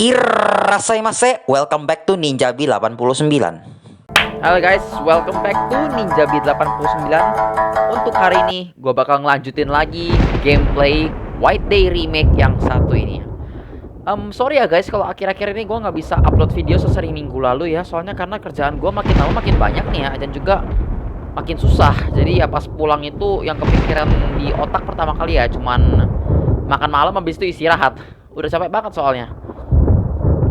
Irasaimasu, welcome back to Ninjabi 89. Halo guys, welcome back to Ninjabi 89. Untuk hari ini gue bakal ngelanjutin lagi gameplay White Day Remake yang satu ini. Sorry ya guys kalau akhir-akhir ini gue nggak bisa upload video sesering minggu lalu ya. Soalnya karena kerjaan gue makin lama makin banyak nih ya. Dan juga makin susah. Jadi ya pas pulang itu yang kepikiran di otak pertama kali ya cuman makan malam, habis itu istirahat. Udah capek banget soalnya.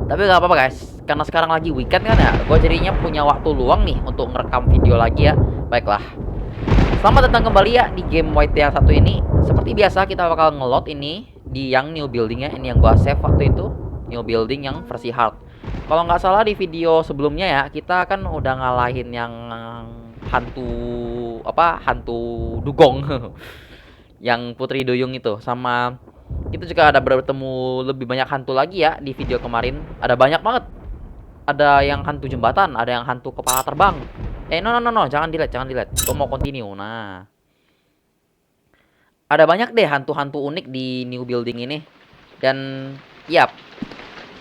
Tapi gak apa-apa guys, karena sekarang lagi weekend kan ya, gue jadinya punya waktu luang nih untuk ngerekam video lagi ya. Baiklah, selamat datang kembali ya di game White yang satu ini. Seperti biasa kita bakal ngelot ini di yang new buildingnya. Ini yang gue save waktu itu, new building yang versi hard. Kalau nggak salah di video sebelumnya ya, kita kan udah ngalahin yang hantu dugong yang Putri Duyung itu. Sama kita juga ada bertemu lebih banyak hantu lagi ya di video kemarin. Ada banyak banget. Ada yang hantu jembatan, ada yang hantu kepala terbang. No, jangan delete. Gue mau continue. Nah, ada banyak deh hantu-hantu unik di new building ini. Dan yap,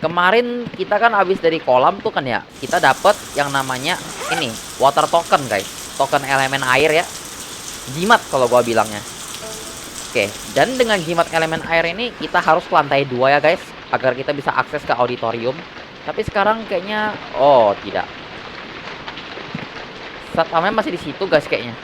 kemarin kita kan habis dari kolam tuh kan ya, kita dapet yang namanya ini water token guys, token elemen air ya, jimat kalau gua bilangnya. Oke, dan dengan jimat elemen air ini kita harus ke lantai 2 ya guys, agar kita bisa akses ke auditorium. Tapi sekarang kayaknya, oh tidak, satpamnya masih di situ guys kayaknya.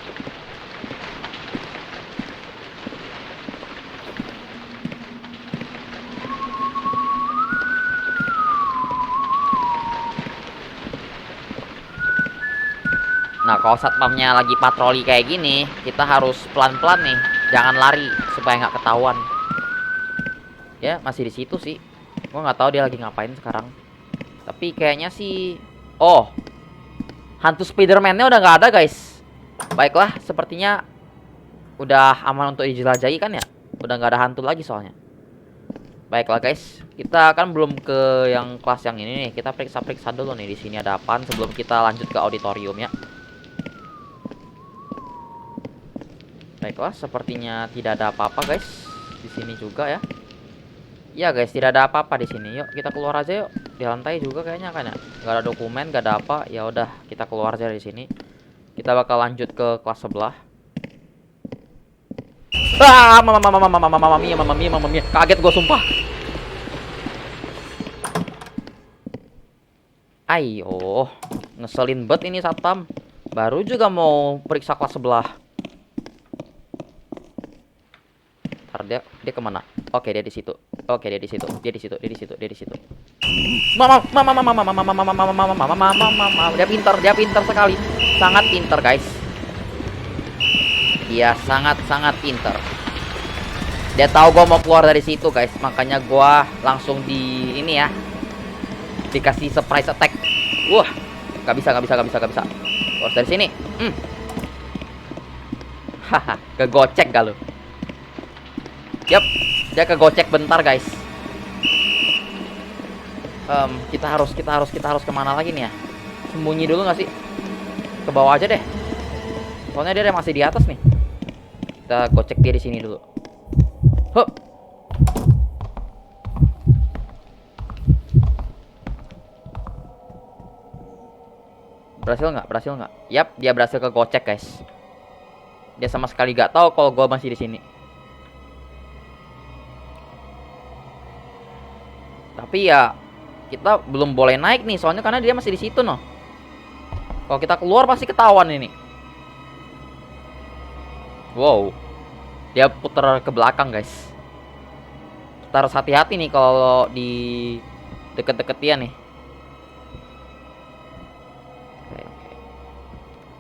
Nah, kalau satpamnya lagi patroli kayak gini, kita harus pelan-pelan nih, jangan lari supaya nggak ketahuan. Ya, masih di situ sih. Gua nggak tahu dia lagi ngapain sekarang. Tapi kayaknya sih, oh, hantu Spiderman-nya udah nggak ada guys. Baiklah, sepertinya udah aman untuk dijelajahi kan ya. Udah nggak ada hantu lagi soalnya. Baiklah guys, kita kan belum ke yang kelas yang ini nih. Kita periksa-periksa dulu nih di sini ada apaan sebelum kita lanjut ke auditorium ya. Baiklah, sepertinya tidak ada apa-apa guys di sini juga ya. Iya guys, tidak ada apa-apa di sini. Yuk kita keluar aja yuk. Di lantai juga kayaknya kan ya. Gak ada dokumen, gak ada apa. Ya udah, kita keluar aja dari sini. Kita bakal lanjut ke kelas sebelah. Ah, mama mia. Kaget gue sumpah. Ayo, ngeselin banget ini satpam. Baru juga mau periksa kelas sebelah. Dia kemana? Oke, dia di situ. Dia di situ. Mama. Dia pintar sekali. Sangat pintar, guys. Dia sangat pintar. Dia tahu gua mau keluar dari situ, guys. Makanya gua langsung di ini ya. Dikasih surprise attack. Wah, gak bisa. Harus dari sini. Haha, kegocek gak lu? Yap, dia kegocek bentar guys. Kita harus kemana lagi nih ya? Sembunyi dulu nggak sih? Ke bawah aja deh. Soalnya dia masih di atas nih. Kita gocek dia di sini dulu. Hup. Berhasil nggak? Yap, dia berhasil kegocek guys. Dia sama sekali gak tahu kalau gua masih di sini. Tapi ya kita belum boleh naik nih, soalnya karena dia masih di situ noh. Kalau kita keluar pasti ketahuan ini. Wow, dia putar ke belakang guys. Kita harus hati-hati nih kalau di deket-deket dia nih.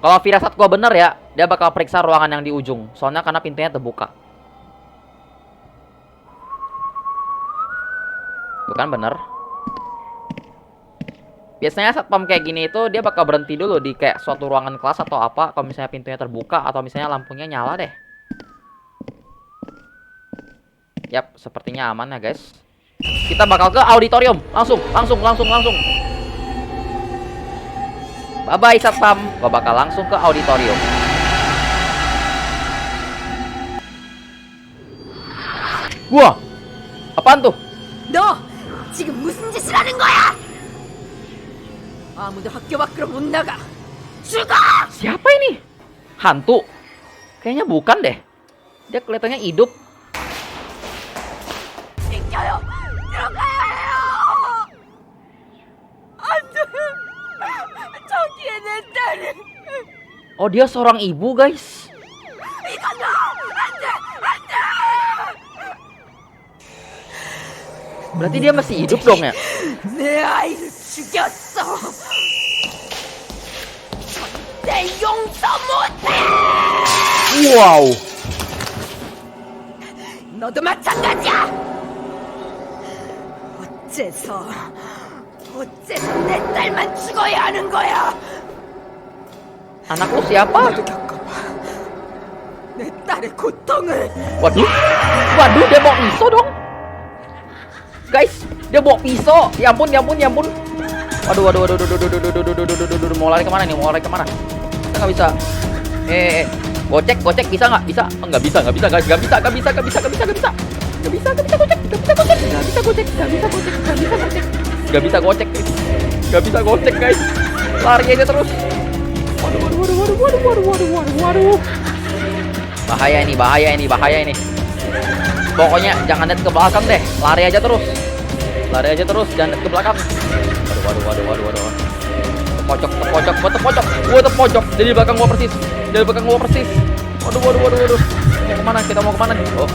Kalau firasat gua bener ya, dia bakal periksa ruangan yang di ujung. Soalnya karena pintunya terbuka. Bukan bener. Biasanya satpam kayak gini itu dia bakal berhenti dulu di kayak suatu ruangan kelas atau apa. Kalau misalnya pintunya terbuka atau misalnya lampunya nyala deh. Yap, sepertinya aman ya guys. Kita bakal ke auditorium. Langsung. Bye bye satpam. Gua bakal langsung ke auditorium. Wah, apaan tuh? Duh, 지금 무슨 짓을 하는 거야? 아무도 학교 밖으로 못 나가. 죽어! Siapa ini? Hantu? Kayaknya bukan deh. Dia kelihatannya hidup. 비켜요! 들어가야 해요! 안 돼! 저기에 내 딸이! Oh, dia seorang ibu, guys. 이거 너! 안 돼! 안 돼! Berarti dia masih hidup dong ya? 내 아이를 죽였어! 절대 용서 못해! Wow. 너도 마찬가지야! 어째서 내 딸만 죽어야 하는 거야? Anak lu siapa? 너도 겪어봐. 내 딸의 고통을. Waduh. Waduh, dia bawa pisau dong. Guys, dia bawa pisau. Ya ampun, ya ampun, ya ampun. Waduh. Mau lari kemana nih? Mau lari kemana? Kita nggak bisa. Gocek bisa nggak? Bisa? Oh, nggak bisa guys. Nggak bisa gocek guys. Lari aja terus. Waduh. Bahaya ini. Pokoknya jangan lihat ke belakang deh. Lari aja terus, jangan lihat ke belakang. Waduh. Terpojok. Jadi belakang gua persis. Waduh. Kita mau kemana nih? Oh.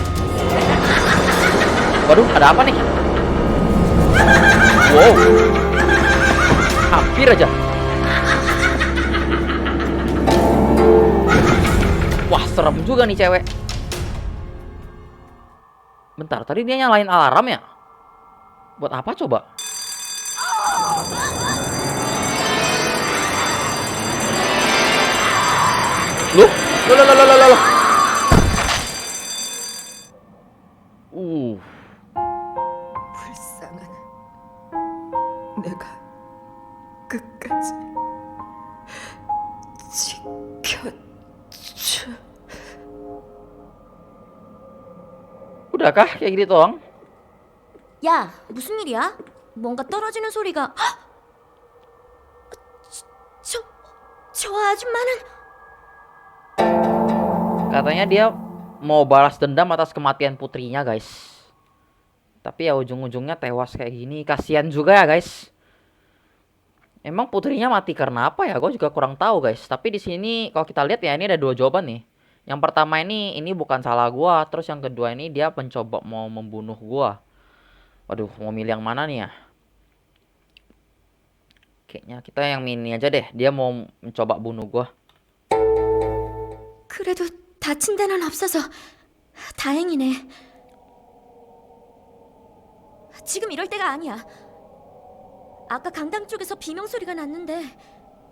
Waduh, ada apa nih? Wow. Hampir aja. Wah, serem juga nih cewek. Bentar, tadi dia nyalain alarm ya? Buat apa coba? Loh. 불쌍한 내가 끝까지 지켜줘. Udahkah kayak gitu doang? 야, 무슨 일이야? 뭔가 떨어지는 소리가. 헉! 저 아줌마는. Katanya dia mau balas dendam atas kematian putrinya, guys. Tapi ya ujung-ujungnya tewas kayak gini. Kasihan juga ya, guys. Emang putrinya mati karena apa ya? Gue juga kurang tahu, guys. Tapi di sini kalau kita lihat ya, ini ada dua jawaban nih. Yang pertama ini bukan salah gua. Terus yang kedua ini dia mencoba mau membunuh gua. Waduh, mau milih yang mana nih ya? Kayaknya kita yang mini aja deh. Dia mau mencoba bunuh gua. 그래도 다친 데는 없어서 다행이네. 지금 이럴 때가 아니야. 아까 강당 쪽에서 비명 소리가 났는데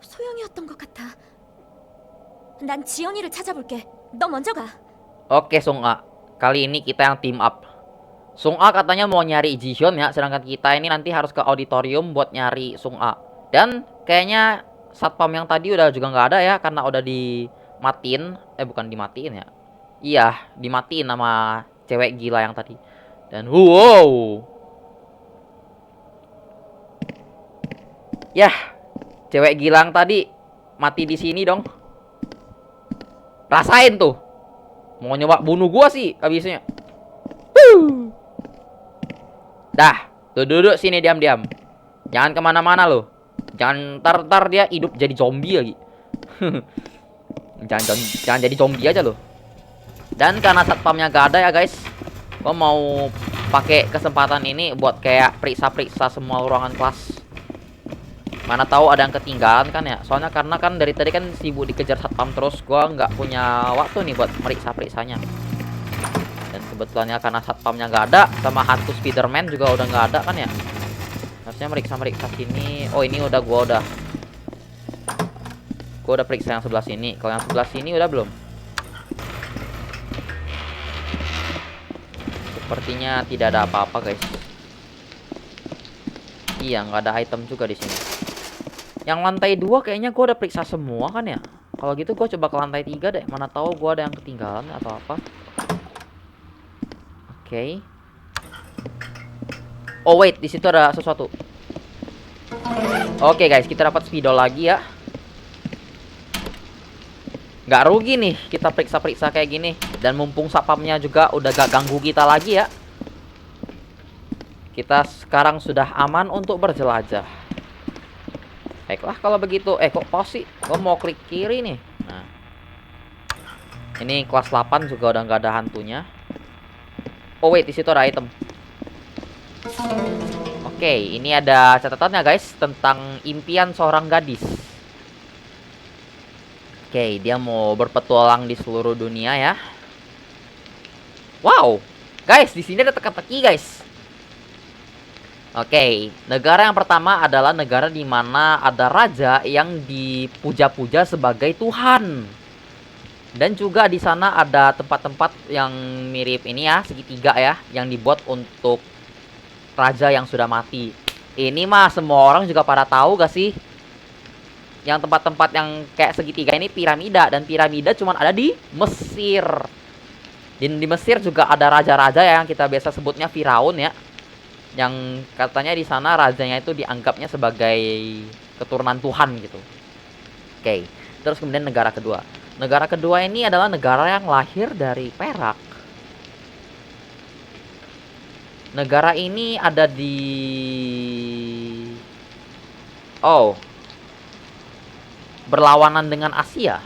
소영이었던 것 같아. 난 지연이를 찾아볼게. 너 먼저 가. Oke, Sung A. Kali ini kita yang team up. Sung A katanya mau nyari Jihyun ya, sedangkan kita ini nanti harus ke auditorium buat nyari Sung A. Dan kayaknya satpam yang tadi udah juga nggak ada ya, karena udah dimatiin. Bukan dimatiin ya. Iya, dimatiin sama cewek gila yang tadi. Dan wow. Yah, cewek gila yang tadi mati di sini dong. Rasain tuh. Mau nyoba bunuh gua sih habisnya. Dah, tuh duduk sini diam-diam. Jangan kemana-mana lo. Jangan ntar dia hidup jadi zombie lagi. jangan jadi zombie aja lo. Dan karena satpamnya gak ada ya guys, gua mau pakai kesempatan ini buat kayak periksa-periksa semua ruangan kelas. Mana tahu ada yang ketinggalan kan ya. Soalnya karena kan dari tadi kan sibuk dikejar satpam terus, gua nggak punya waktu nih buat meriksa-periksanya. Dan kebetulannya karena satpamnya nggak ada, sama hantu Spiderman juga udah nggak ada kan ya. Harusnya meriksa sini. Oh, ini gua udah periksa yang sebelah sini. Kalau yang sebelah sini udah belum? Sepertinya tidak ada apa-apa guys. Iya, nggak ada item juga di sini. Yang lantai 2 kayaknya gue udah periksa semua kan ya. Kalau gitu gue coba ke lantai 3 deh. Mana tahu gue ada yang ketinggalan atau apa. Oke. Oh wait, di situ ada sesuatu. Oke guys, kita dapat spidol lagi ya. Nggak rugi nih kita periksa-periksa kayak gini. Dan mumpung sapamnya juga udah gak ganggu kita lagi ya. Kita sekarang sudah aman untuk berjelajah. Baiklah kalau begitu. Kok pause sih? Gue mau klik kiri nih. Nah, ini kelas 8 juga udah nggak ada hantunya. Oh wait, di situ ada item. Oke, ini ada catatannya guys tentang impian seorang gadis. Oke, dia mau berpetualang di seluruh dunia ya. Wow, guys, di sini ada teka-teki guys. Oke, negara yang pertama adalah negara di mana ada raja yang dipuja-puja sebagai Tuhan. Dan juga di sana ada tempat-tempat yang mirip ini ya, segitiga ya, yang dibuat untuk raja yang sudah mati. Ini mah semua orang juga pada tahu gak sih? Yang tempat-tempat yang kayak segitiga ini piramida. Dan piramida cuma ada di Mesir. Di Mesir juga ada raja-raja yang kita biasa sebutnya Firaun ya. Yang katanya di sana rajanya itu dianggapnya sebagai keturunan Tuhan gitu. Oke, terus kemudian negara kedua. Negara kedua ini adalah negara yang lahir dari perak. Negara ini ada di... berlawanan dengan Asia.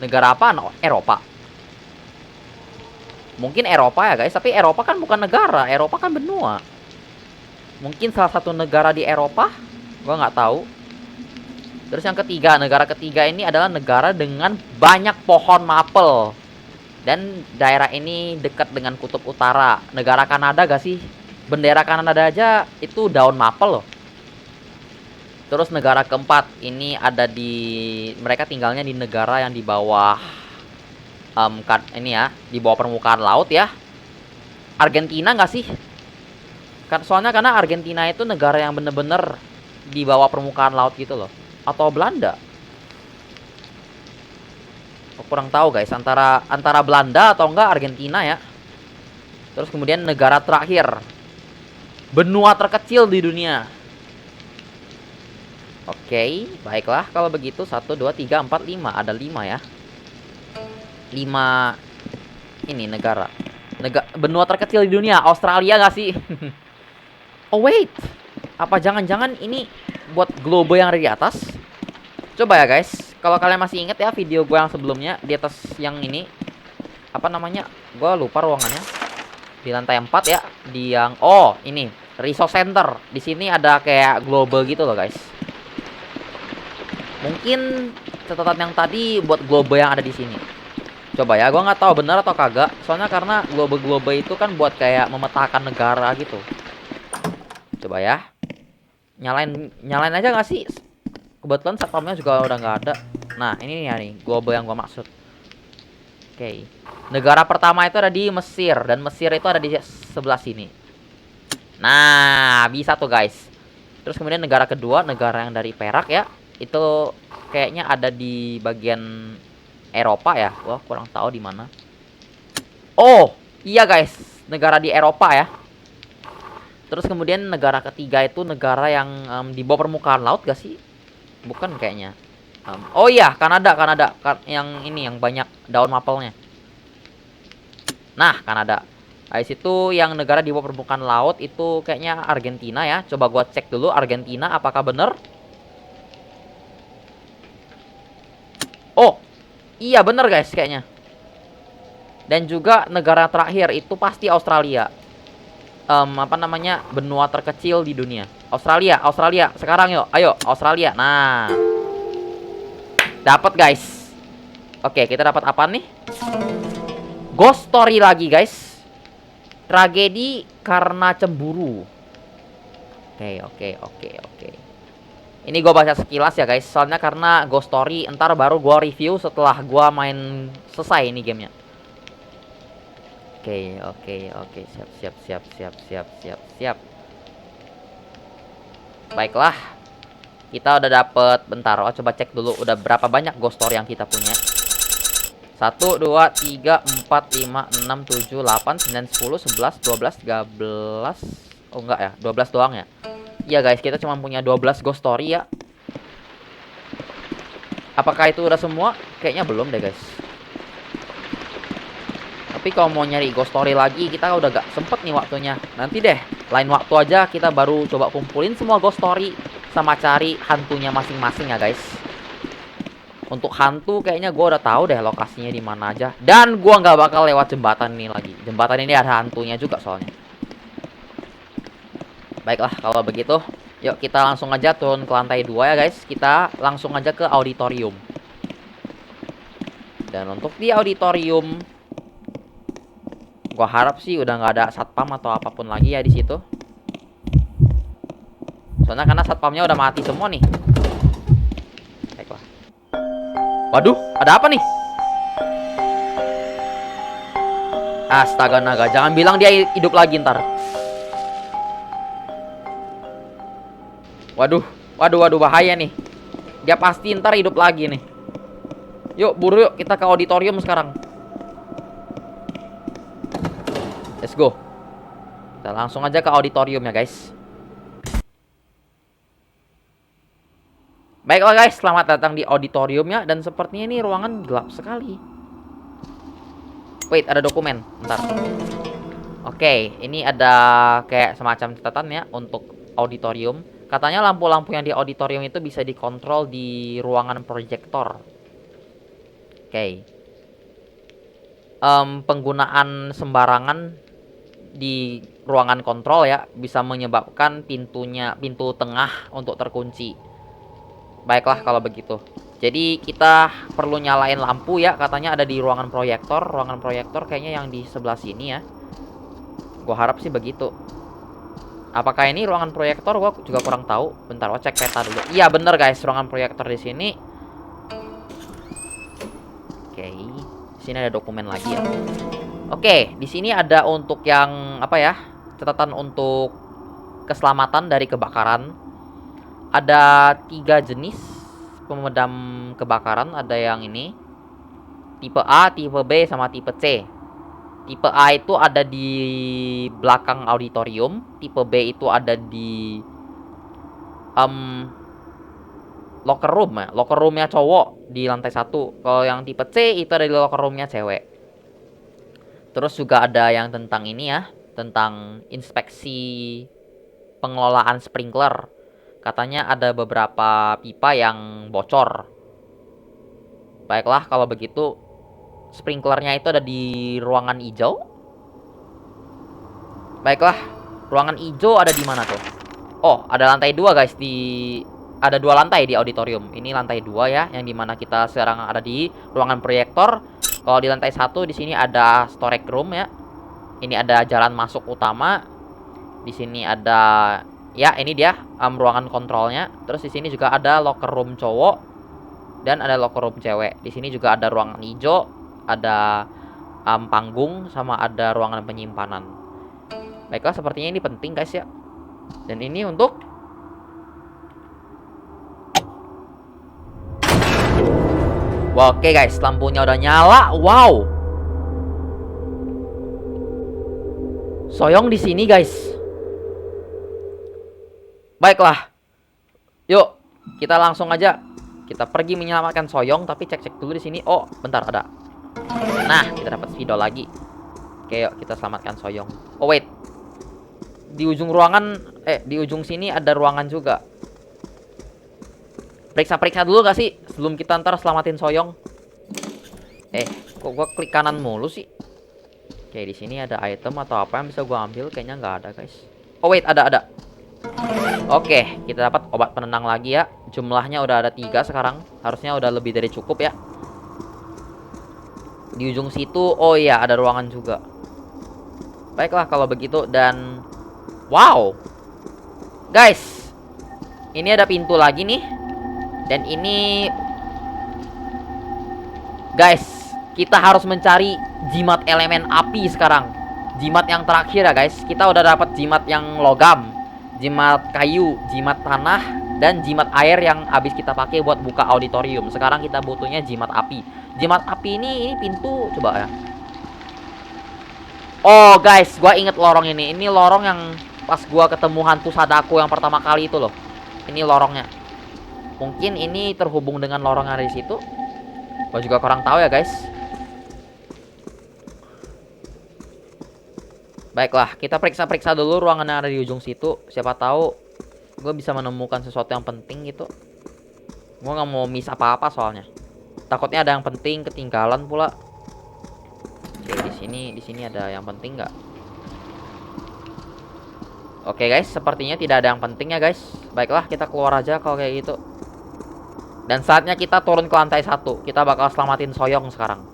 Negara apa? No, Eropa. Mungkin Eropa ya guys, tapi Eropa kan bukan negara, Eropa kan benua. Mungkin salah satu negara di Eropa, gua nggak tahu. Terus yang ketiga, negara ketiga ini adalah negara dengan banyak pohon mapel. Dan daerah ini dekat dengan kutub utara. Negara Kanada gak sih? Bendera Kanada aja itu daun mapel loh. Terus negara keempat ini ada di... mereka tinggalnya di negara yang di bawah ini ya, di bawah permukaan laut ya. Argentina nggak sih? Soalnya karena Argentina itu negara yang bener-bener di bawah permukaan laut gitu loh. Atau Belanda? Aku kurang tahu guys, antara Belanda atau enggak Argentina ya. Terus kemudian negara terakhir, benua terkecil di dunia. Oke, baiklah kalau begitu 1, 2, 3, 4, 5. Ada 5 ya. 5 ini negara. Benua terkecil di dunia. Australia gak sih? Oh wait, apa jangan-jangan ini buat globe yang ada di atas? Coba ya guys, kalau kalian masih inget ya video gue yang sebelumnya, di atas yang ini, apa namanya, gue lupa ruangannya, di lantai 4 ya, di yang, oh ini resource center. Di sini ada kayak globe gitu loh guys. Mungkin catatan yang tadi buat globe yang ada di sini. Coba ya, gue nggak tahu benar atau kagak. Soalnya karena globe itu kan buat kayak memetakan negara gitu. Coba ya, nyalain aja nggak sih? Kebetulan satpamnya juga udah nggak ada. Nah ini nih globe yang gue maksud. Oke, negara pertama itu ada di Mesir. Dan Mesir itu ada di sebelah sini. Nah bisa tuh guys. Terus kemudian negara kedua, negara yang dari perak ya, itu kayaknya ada di bagian Eropa ya. Wah, kurang tahu di mana. Oh, iya guys, negara di Eropa ya. Terus kemudian negara ketiga itu negara yang di bawah permukaan laut gak sih? Bukan kayaknya. Oh iya, Kanada. Yang ini yang banyak daun mapelnya. Nah, Kanada. Dari situ yang negara di bawah permukaan laut itu kayaknya Argentina ya. Coba gua cek dulu Argentina apakah bener. Oh, iya bener guys kayaknya. Dan juga negara terakhir itu pasti Australia. Apa namanya, benua terkecil di dunia. Australia sekarang yuk, ayo Australia. Nah, dapat guys. Oke, kita dapat apa nih? Ghost story lagi guys. Tragedi karena cemburu. Oke. Ini gue baca sekilas ya guys. Soalnya karena ghost story entar baru gue review setelah gue main selesai ini gamenya. Oke. Siap. Baiklah. Kita udah dapet. Bentar, coba cek dulu udah berapa banyak ghost story yang kita punya. 1, 2, 3, 4, 5, 6, 7, 8, 9, 10, 11, 12, 13, Oh enggak ya, 12 doang ya. Iya guys, kita cuma punya 12 ghost story ya. Apakah itu udah semua? Kayaknya belum deh guys. Tapi kalau mau nyari ghost story lagi, kita udah gak sempet nih waktunya. Nanti deh, lain waktu aja kita baru coba kumpulin semua ghost story sama cari hantunya masing-masing ya guys. Untuk hantu kayaknya gue udah tahu deh lokasinya di mana aja. Dan gue nggak bakal lewat jembatan ini lagi. Jembatan ini ada hantunya juga soalnya. Baiklah kalau begitu, yuk kita langsung aja turun ke lantai 2 ya guys. Kita langsung aja ke auditorium. Dan untuk di auditorium, gua harap sih udah nggak ada satpam atau apapun lagi ya di situ. Soalnya karena satpamnya udah mati semua nih. Baiklah. Waduh, ada apa nih? Astaga naga, jangan bilang dia hidup lagi ntar. Waduh, bahaya nih. Dia pasti ntar hidup lagi nih. Yuk, buru yuk, kita ke auditorium sekarang. Let's go. Kita langsung aja ke auditorium ya guys. Baiklah guys, selamat datang di auditorium ya. Dan sepertinya ini ruangan gelap sekali. Wait, ada dokumen. Bentar. Oke, ini ada kayak semacam catatan ya untuk auditorium. Katanya lampu-lampu yang di auditorium itu bisa dikontrol di ruangan proyektor. Oke. Penggunaan sembarangan di ruangan kontrol ya bisa menyebabkan pintu tengah untuk terkunci. Baiklah kalau begitu. Jadi kita perlu nyalain lampu ya, katanya ada di ruangan proyektor. Ruangan proyektor kayaknya yang di sebelah sini ya. Gua harap sih begitu. Apakah ini ruangan proyektor? Gua juga kurang tahu. Bentar, gua cek peta dulu. Iya bener guys, ruangan proyektor di sini. Oke, di sini ada dokumen lagi ya. Oke, di sini ada untuk yang apa ya? Catatan untuk keselamatan dari kebakaran. Ada 3 jenis pemadam kebakaran. Ada yang ini, tipe A, tipe B, sama tipe C. Tipe A itu ada di belakang auditorium. Tipe B itu ada di locker room ya. Locker roomnya cowok di lantai 1. Kalau yang tipe C itu ada di locker roomnya cewek. Terus juga ada yang tentang ini ya, tentang inspeksi pengelolaan sprinkler. Katanya ada beberapa pipa yang bocor. Baiklah kalau begitu, sprinklernya itu ada di ruangan hijau. Baiklah, ruangan hijau ada di mana tuh? Oh, ada lantai 2 guys. Ada 2 lantai di auditorium. Ini lantai 2 ya, yang dimana kita sekarang ada di ruangan proyektor. Kalau di lantai 1 di sini ada storage room ya. Ini ada jalan masuk utama. Di sini ada ya, ini dia ruangan kontrolnya. Terus di sini juga ada locker room cowok dan ada locker room cewek. Di sini juga ada ruangan hijau, ada panggung, sama ada ruangan penyimpanan. Baiklah, sepertinya ini penting guys ya. Dan ini untuk oke guys, lampunya udah nyala. Wow. Soyong di sini guys. Baiklah. Yuk, kita langsung aja. Kita pergi menyelamatkan Soyong, tapi cek-cek dulu di sini. Oh, bentar ada. Nah, kita dapat spidol lagi. Oke, yuk kita selamatkan Soyong. Oh, wait. Di ujung ruangan, di ujung sini ada ruangan juga. Periksa-periksa dulu gak sih sebelum kita ntar selamatin Soyong? Kok gua klik kanan mulu sih? Oke, di sini ada item atau apa yang bisa gua ambil? Kayaknya nggak ada, guys. Oh, wait, ada. Oke, kita dapat obat penenang lagi ya. Jumlahnya udah ada 3 sekarang. Harusnya udah lebih dari cukup ya. Di ujung situ, oh iya, ada ruangan juga. Baiklah kalau begitu. Dan wow, guys, ini ada pintu lagi nih. Dan ini, guys, kita harus mencari jimat elemen api sekarang. Jimat yang terakhir ya guys. Kita udah dapat jimat yang logam, jimat kayu, jimat tanah, dan jimat air yang habis kita pakai buat buka auditorium. Sekarang kita butuhnya jimat api. Jimat api ini pintu, coba ya. Oh guys, gua inget lorong ini. Ini lorong yang pas gua ketemu hantu Sadako yang pertama kali itu loh. Ini lorongnya. Mungkin ini terhubung dengan lorong yang ada di situ. Gua juga kurang tahu ya guys. Baiklah, kita periksa-periksa dulu ruangan yang ada di ujung situ. Siapa tahu gue bisa menemukan sesuatu yang penting gitu. Gue nggak mau miss apa-apa soalnya. Takutnya ada yang penting ketinggalan pula. Oke, di sini ada yang penting nggak? Oke guys, sepertinya tidak ada yang penting ya guys. Baiklah, kita keluar aja kalau kayak gitu. Dan saatnya kita turun ke lantai 1. Kita bakal selamatin Soyong sekarang.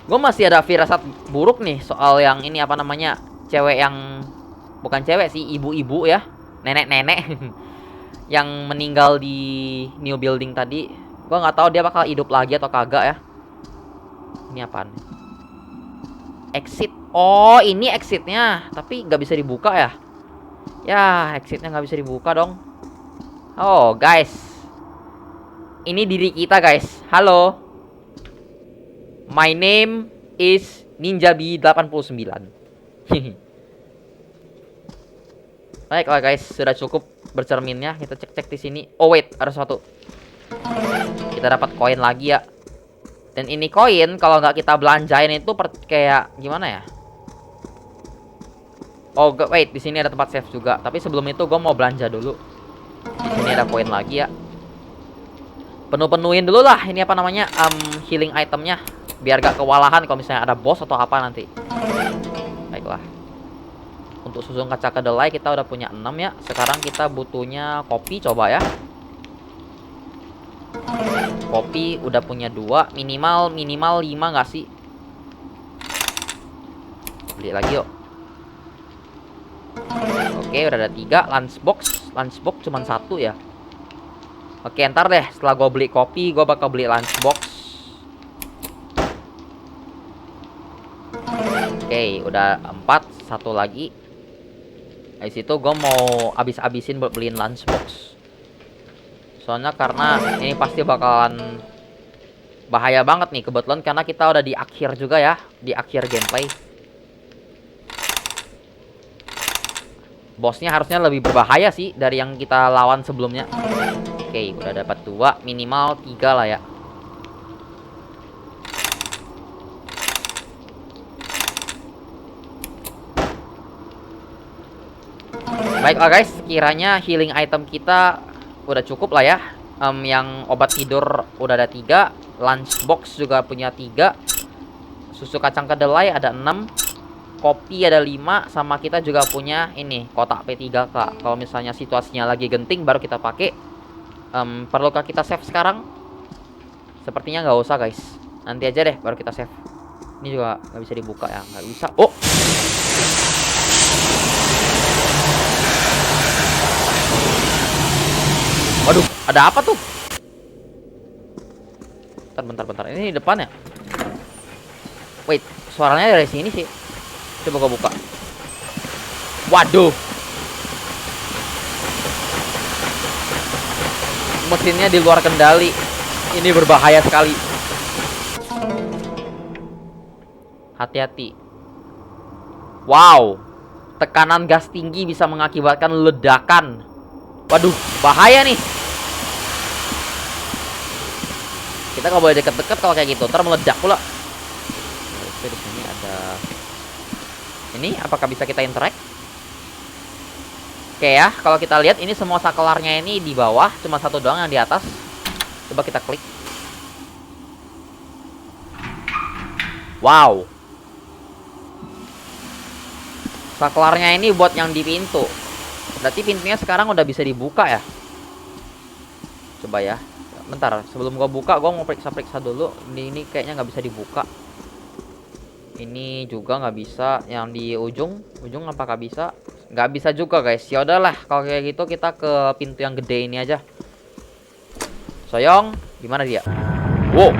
Gue masih ada firasat buruk nih soal yang ini apa namanya, cewek yang bukan cewek sih, ibu-ibu ya, nenek-nenek yang meninggal di new building tadi. Gue nggak tahu dia bakal hidup lagi atau kagak ya. Ini apaan? Exit. Oh, ini exitnya, tapi nggak bisa dibuka ya? Ya, exitnya nggak bisa dibuka dong. Oh guys, ini diri kita guys. Halo. My name is Ninjabi89. Baiklah guys, sudah cukup bercerminnya. Kita cek-cek di sini. Oh wait, ada sesuatu. Kita dapat koin lagi ya. Dan ini koin kalau nggak kita belanjain itu kayak gimana ya? Oh wait, di sini ada tempat save juga. Tapi sebelum itu gue mau belanja dulu. Di sini ada koin lagi ya. Penuhin dulu lah. Ini apa namanya? Healing itemnya. Biar gak kewalahan kalau misalnya ada boss atau apa nanti. Baiklah. Untuk susun kaca kedelai kita udah punya 6 ya. Sekarang kita butuhnya kopi coba ya. Kopi udah punya 2. Minimal 5 gak sih? Beli lagi yuk. Oke, udah ada 3. Lunchbox cuma 1 ya. Oke, ntar deh setelah gue beli kopi gue bakal beli lunchbox. Oke, udah 4. 1 lagi. Dari situ gue mau abis-abisin buat beliin lunchbox. Soalnya karena ini pasti bakalan bahaya banget nih. Kebetulan karena kita udah di akhir juga ya. Di akhir gameplay. Bosnya harusnya lebih berbahaya sih dari yang kita lawan sebelumnya. Oke, udah dapat 2. Minimal 3 lah ya. Baiklah guys, kiranya healing item kita udah cukup lah ya. Yang obat tidur udah ada 3. Lunchbox juga punya 3. Susu kacang kedelai ada 6. Kopi ada 5. Sama kita juga punya ini, kotak P3K. Kalau misalnya situasinya lagi genting baru kita pakai. Perlukah kita save sekarang? Sepertinya nggak usah guys. Nanti aja deh baru kita save. Ini juga nggak bisa dibuka ya, nggak bisa. Oh, waduh, ada apa tuh? Bentar. Ini di depan ya? Wait, suaranya dari sini sih. Coba gue buka. Waduh. Mesinnya di luar kendali. Ini berbahaya sekali. Hati-hati. Wow. Tekanan gas tinggi bisa mengakibatkan ledakan. Waduh, bahaya nih. Kita nggak boleh deket-deket kalau kayak gitu, ntar meledak pula. Oke, di sini ada. Ini apakah bisa kita interact? Oke ya, kalau kita lihat ini semua saklarnya ini di bawah, cuma 1 doang yang di atas. Coba kita klik. Wow. Saklarnya ini buat yang di pintu. Berarti pintunya sekarang udah bisa dibuka ya. Coba ya. Bentar, sebelum gua buka gua mau periksa-periksa dulu. Ini kayaknya nggak bisa dibuka. Ini juga nggak bisa. Yang di ujung apakah bisa? Nggak bisa juga guys. Ya udahlah, kalau kayak gitu kita ke pintu yang gede ini aja. Soyong, gimana dia? Wow.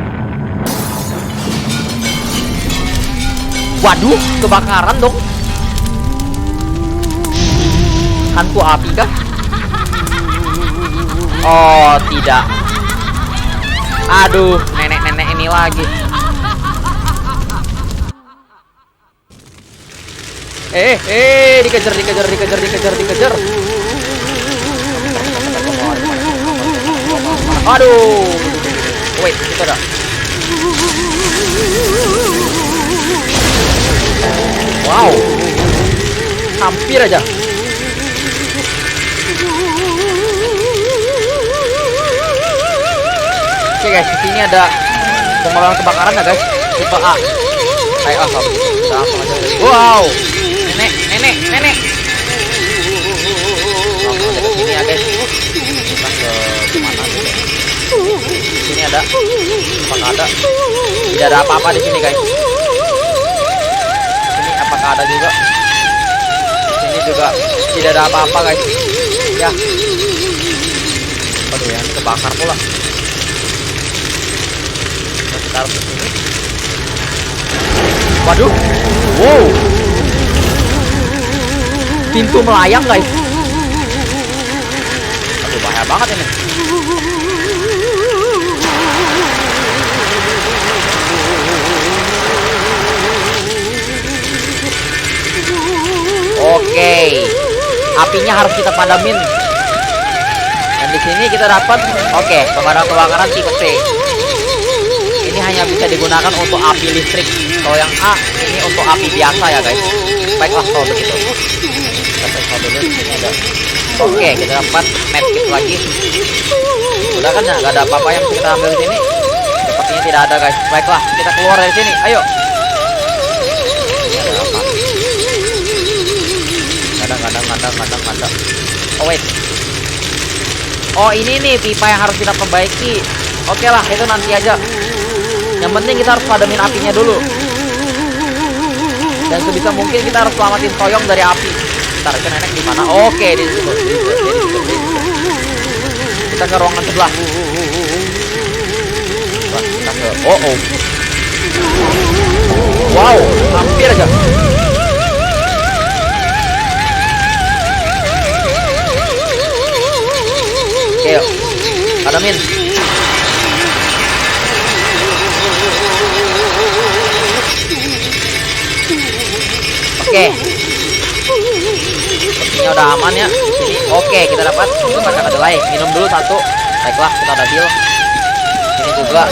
Waduh, kebakaran dong. Hantu api kah? Oh, tidak. Aduh, nenek-nenek ini lagi. Dikejar. Aduh. Wait, itu ada. Wow. Hampir aja. Oke guys, di sini ada pemadam kebakaran ya guys. Tipe A. Kayak A sama. Langsung aja guys. Wow. Nenek. Langsung aja ke sini ya guys. Kita ke mana gitu. Sini ada. Apakah ada? Tidak ada apa-apa di sini guys. Sini apakah ada juga? Sini juga tidak ada apa-apa guys. Ya. Aduh ya, ini kebakar pula. Kita harus ke sini. Waduh. Wow. Pintu melayang guys. Aduh bahaya banget ini. Oke. Apinya harus kita padamin. Dan di sini kita dapat pemadam kebakaran tipe C. Ini hanya bisa digunakan untuk api listrik. Kalau yang A ini untuk api biasa ya guys. Baiklah kalau begitu. Kita coba dulu di sini ada. Oke, kita dapat medkit lagi. Udah kan ya, nggak ada apa-apa yang bisa kita ambil di sini. Sepertinya tidak ada guys. Baiklah, kita keluar dari sini. Ayo. Ini ada apa? Kadang. Oh wait. Oh ini nih pipa yang harus kita perbaiki. Oke lah, itu nanti aja. Yang penting kita harus padamin apinya dulu. Dan sebisa mungkin kita harus selamatin Toyong dari api. Bentar, itu nenek di mana? Oke, di situ. Kita ke ruangan sebelah. Kita ke Wow, hampir aja. Oke, yuk. Padamin. Oke. Sepertinya udah aman ya. Sini. Oke, kita dapat baca kedelai. Minum dulu satu. Baiklah, kita udah heal. Ini juga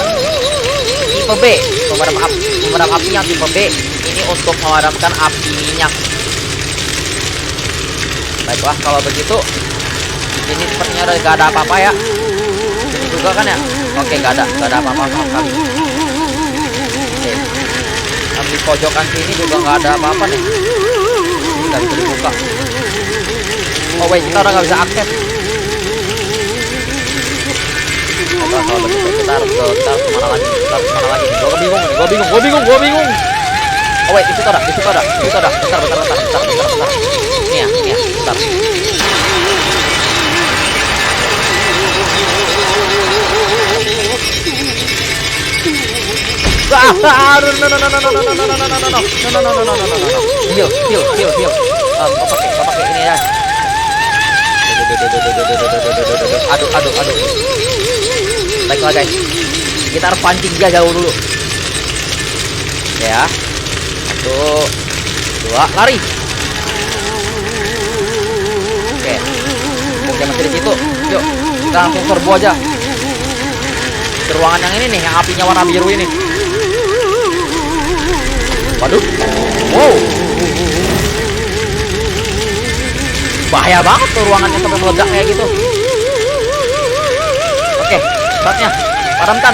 tipe B, pemadam api yang tipe B. Ini untuk memadamkan api minyak. Baiklah, kalau begitu ini sepertinya udah gak ada apa-apa ya. Ini juga kan ya. Oke, gak ada apa-apa sama sekali. Oke. Di pojokan sini juga gak ada apa-apa nih. Ini gak bisa dibuka. Oh wait, kita udah gak bisa akses. Oke, kalau begitu kita harus kemana lagi? Gua bingung. Oh wait, di situ ada. Bentar. Ini ya, bentar. No. Pakai ini ya. Aduh. Baiklah guys, kita harus pancing dia jauh dulu. Ya, 1, 2, lari. Oke, dia masih di situ. Yuk, kita langsung serbu aja ke ruangan yang ini nih, yang apinya warna biru ini. Waduh, wow, bahaya banget tuh ruangannya sampai meledak kayak gitu. Oke, saatnya padamkan.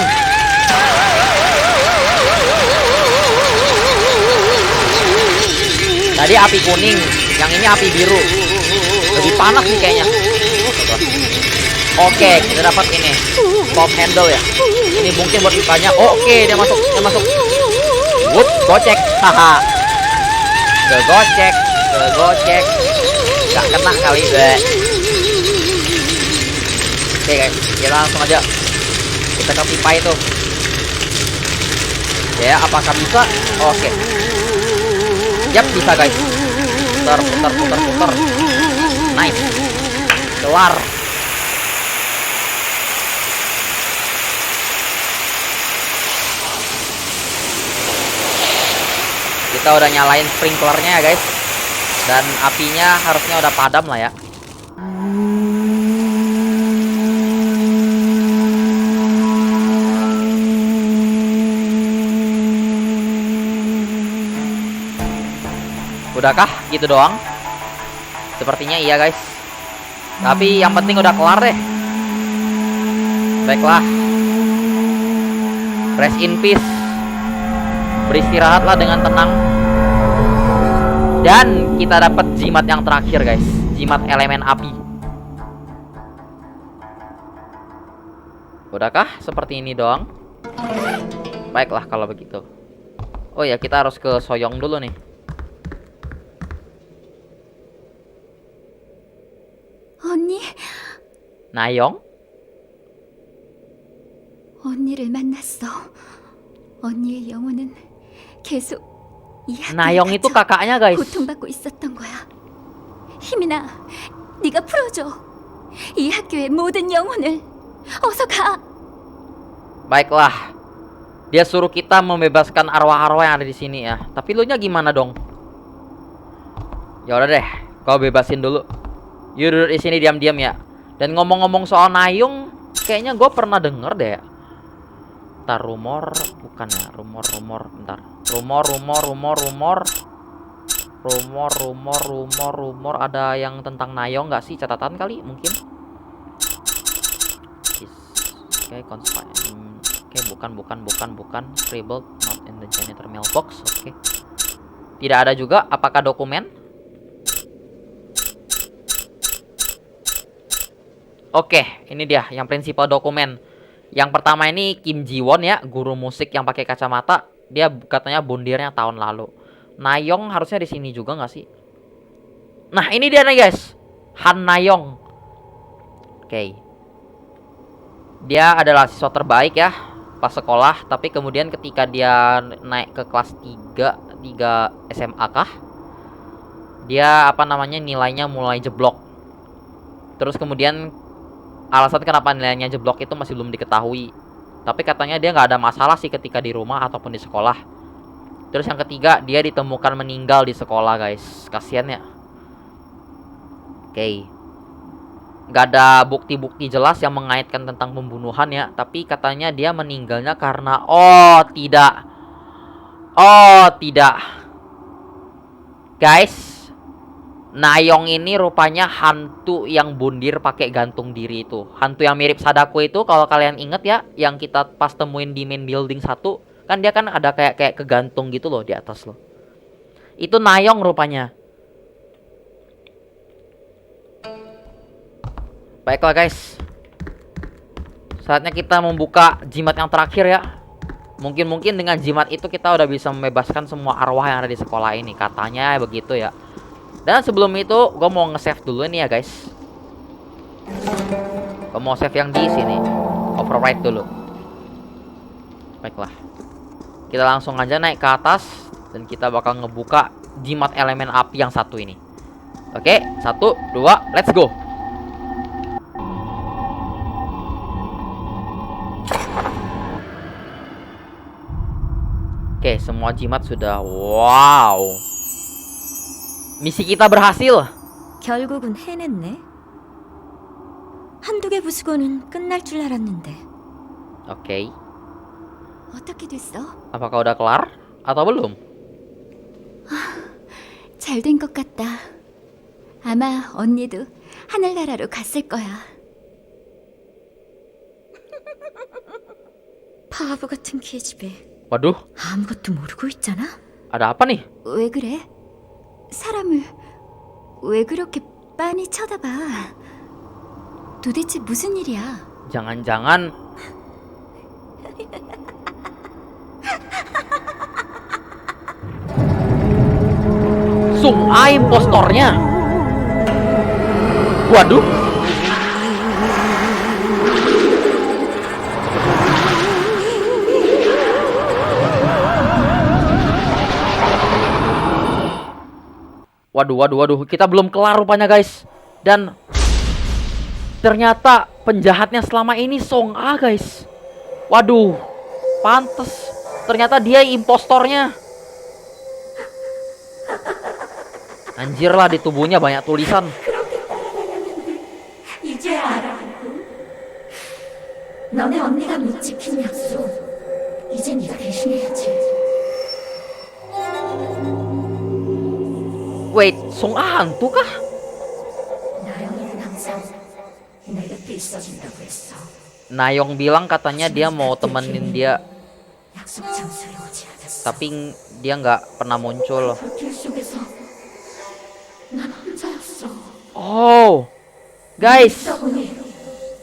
Tadi api kuning, yang ini api biru. Lebih panas nih kayaknya. Oke, kita dapat ini top handle ya. Ini mungkin buat pipanya. Oke, dia masuk. Wup, gocek. Haha. Kegocek. Gak kena kali deh. Oke guys, kita langsung aja kita ke pipa itu. Ya, apakah bisa? Oke. Yap, bisa guys. Putar. Nice. Keluar. Kita udah nyalain sprinklernya ya guys. Dan apinya harusnya udah padam lah ya. Udahkah? Gitu doang? Sepertinya iya guys. Tapi yang penting udah kelar deh. Baiklah. Rest in peace. Beristirahatlah dengan tenang. Dan kita dapat jimat yang terakhir guys. Jimat elemen api. Udahkah? Seperti ini doang. Baiklah kalau begitu. Oh ya, kita harus ke Soyong dulu nih. 언니, Nayong? 언니를 만났어. 언니의 영혼은 계속 이 Nayong itu kakaknya guys. 고통받고 있었던 거야. 희민아, 네가 풀어줘. 이 학교의 모든 영혼을. 어서 가. Baiklah. Dia suruh kita membebaskan arwah-arwah yang ada di sini ya. Tapi lu nya gimana dong? Ya udah deh, kau bebasin dulu. You duduk di sini diam-diam ya. Dan ngomong-ngomong soal Nayung, kayaknya gue pernah denger deh. Bentar, rumor bukan ya? Rumor, bentar. Rumor ada yang tentang Nayong nggak sih? Catatan kali mungkin. Oke, bukan. Scribbled not in the janitor mailbox. Oke. Tidak ada juga. Apakah dokumen? Oke, ini dia yang prinsipal dokumen. Yang pertama ini Kim Ji-won ya, guru musik yang pakai kacamata. Dia katanya bundirnya tahun lalu. Nayong harusnya di sini juga nggak sih? Nah, ini dia nih guys. Han Nayong. Oke. Dia adalah siswa terbaik ya pas sekolah, tapi kemudian ketika dia naik ke kelas 3 SMA kah? Dia nilainya mulai jeblok. Terus kemudian alasan kenapa nilainya jeblok itu masih belum diketahui. Tapi katanya dia nggak ada masalah sih ketika di rumah ataupun di sekolah. Terus yang ketiga, dia ditemukan meninggal di sekolah guys. Kasian ya. Oke. Nggak ada bukti-bukti jelas yang mengaitkan tentang pembunuhan ya. Tapi katanya dia meninggalnya karena Oh tidak. Guys, Nayong ini rupanya hantu yang bundir pakai gantung diri itu. Hantu yang mirip Sadako itu kalau kalian inget ya, yang kita pas temuin di main building 1, kan dia kan ada kayak kegantung gitu loh di atas loh. Itu Nayong rupanya. Baiklah guys. Saatnya kita membuka jimat yang terakhir ya. Mungkin dengan jimat itu kita udah bisa membebaskan semua arwah yang ada di sekolah ini. Katanya begitu ya. Dan sebelum itu, gue mau nge-save dulu nih ya guys. Gue mau save yang di sini. Overwrite dulu. Baiklah. Kita langsung aja naik ke atas. Dan kita bakal ngebuka jimat elemen api yang satu ini. Oke, 1, 2, let's go. Oke, semua jimat sudah. Wow. Misi kita berhasil. 결국은 해냈네. 한두 개 부수고는 끝날 줄 알았는데. Oke. 어떻게 됐어? Apakah udah kelar atau belum? 잘 된 것 같다. 아마 언니도 하늘나라로 갔을 거야. 바보 같은 계집애. Waduh, 아무것도 모르고 있잖아. ada apa nih? 왜 그래? 사람을 왜 그렇게 빤히 쳐다봐? 도대체 무슨 일이야? Jangan-jangan Sung A impostornya. Waduh. Waduh, kita belum kelar rupanya guys. Dan ternyata penjahatnya selama ini Song A guys. Waduh, pantes. Ternyata dia impostornya. Anjir lah, di tubuhnya banyak tulisan. 이제 알아. 너네 언니가 못 지킨 약속. 이제 네가 대신해야지. Wait, Sung A hantu kah? 나영이는 항상 내 곁에 있어준다고 했어. Nayong bilang katanya dia mau temenin dia, 약속 장소에 오지 않았어. tapi dia nggak pernah muncul. 길 속에서 난 혼자였어. Oh, guys, 보니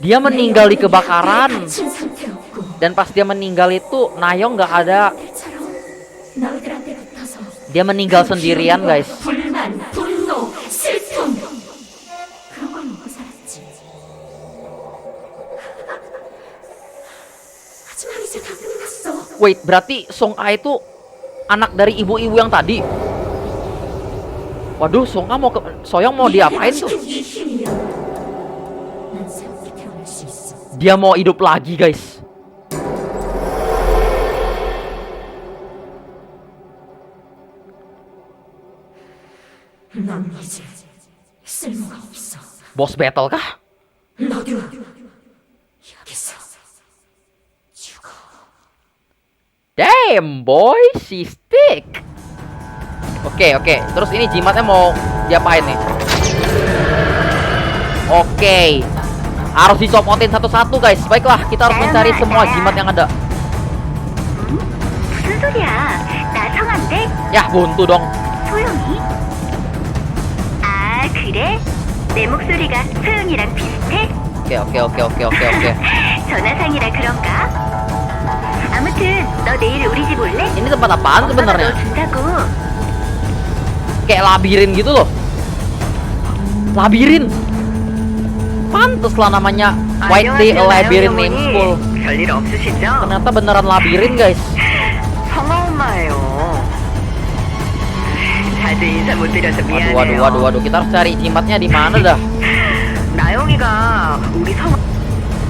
dia meninggal di kebakaran. 갇힌 상태였고 Dan pas dia meninggal itu Nayong nggak ada. 처럼 너희들한테 붙어서 Dia meninggal sendirian, guys. 불만, 분노, 슬픔 그런 걸 먹고 살았지. 하지만 이제 다 끝났어. Wait, berarti Sung A itu anak dari ibu-ibu yang tadi. Waduh, Sung A mau ke Soyoung mau diapain tuh? 이 힘이면 난 새롭게 태어날 수 있어. Dia mau hidup lagi, guys. 넌 이제 쓸모가 없어. Boss battle kah? 너도 여기서 죽어. Damn, boy, she stick. Oke. Terus ini jimatnya mau diapain nih? Oke. Harus dicopotin satu-satu, guys. Baiklah, kita harus mencari semua jimat yang ada. 무슨 소리야? 나 성한데? Yah, buntu dong. 소영이? 아, 그래? 내 목소리가 소영이랑 비슷해? Oke. 전화상이라 그런가? 아무튼 너 내일 우리 집 올래? Ini tempat apaan 엄마가 너 sebenarnya? 준다고. Kayak labirin gitu loh. Labirin. Pantes lah namanya White Day Labyrinth Name School. 별일 없으시죠? Ternyata beneran labirin, guys. 성아 엄마예요. 자주 인사 못 드려서 미안해요. Waduh. Kita harus cari jimatnya di mana dah. 나영이가 우리 성아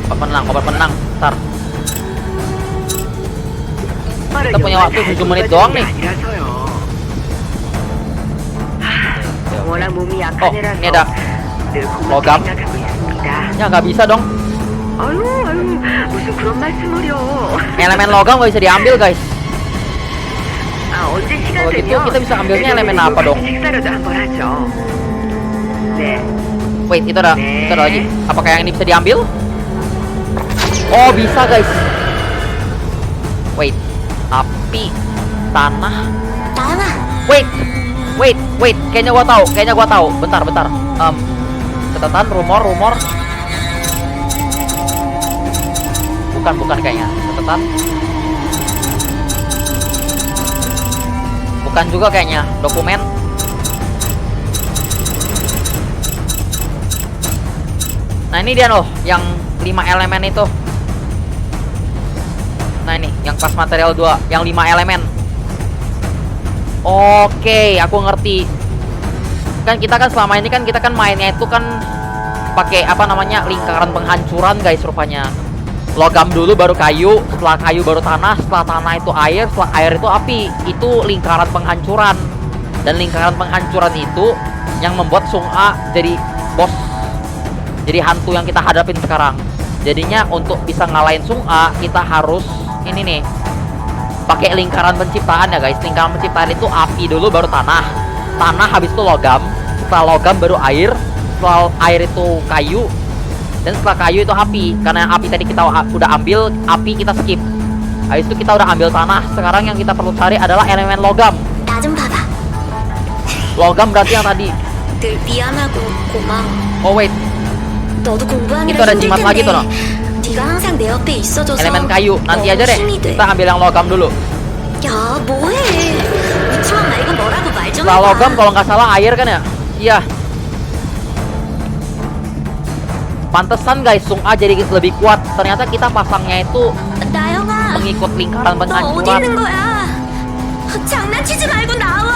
Obat penang. Ntar. Kita punya waktu 7 menit doang nih. 아니라서요. 워낙 몸이 약한 Oh, 애라서 ini ada 늘 고맙게 logam. 생각하고 있습니다. Ya nggak bisa dong. 아유, 무슨 그런 말씀을요. Elemen logam nggak bisa diambil, guys. 아, 언제 시간 Kalau gitu 되면 kita bisa ambilnya elemen apa dong? 식사라도 한번 하죠. 네. Wait, itu ada lagi. Apakah yang ini bisa diambil? Oh, bisa, guys. Wait, api, tanah. 나영아, Wait. Kayaknya gua tahu. Bentar. Catatan rumor. Bukan kayaknya. Catatan. Bukan juga kayaknya. Dokumen. Nah, ini dia loh, yang 5 elemen itu. Nah, ini yang pas material 2, yang 5 elemen. Oke, aku ngerti. Kan kita kan selama ini kan kita kan mainnya itu kan pakai apa namanya? Lingkaran penghancuran, guys, rupanya. Logam dulu baru kayu, setelah kayu baru tanah, setelah tanah itu air, setelah air itu api. Itu lingkaran penghancuran. Dan lingkaran penghancuran itu yang membuat Sung A jadi bos. Jadi hantu yang kita hadapin sekarang. Jadinya untuk bisa ngalahin Sung A, kita harus ini nih. Pakai lingkaran penciptaan ya, guys. Lingkaran penciptaan itu api dulu baru tanah. Tanah habis itu logam. Setelah logam baru air. Setelah air itu kayu. Dan setelah kayu itu api. Karena api tadi kita udah ambil, api kita skip. Habis itu kita udah ambil tanah. Sekarang yang kita perlu cari adalah elemen logam. 나 좀 봐봐. Logam berarti yang tadi. 늘 미안하고 고마워. Oh wait, 너도 공부하느라 itu ada 힘들 jimat lagi tuh, no? 네가 항상 내 옆에 있어줘서 Elemen kayu. Nanti 너무 aja deh. 힘이 돼. Kita ambil yang logam dulu. 야, 뭐해? 웃지마 말고 뭐라고 말 좀 Setelah logam kalau nggak salah air kan ya? Iya. Pantesan, guys, Sung A jadi lebih kuat. Ternyata kita pasangnya itu 나영아, mengikut lingkaran 너 어디 penghancuran. 있는 거야? 장난치지 말고 나와.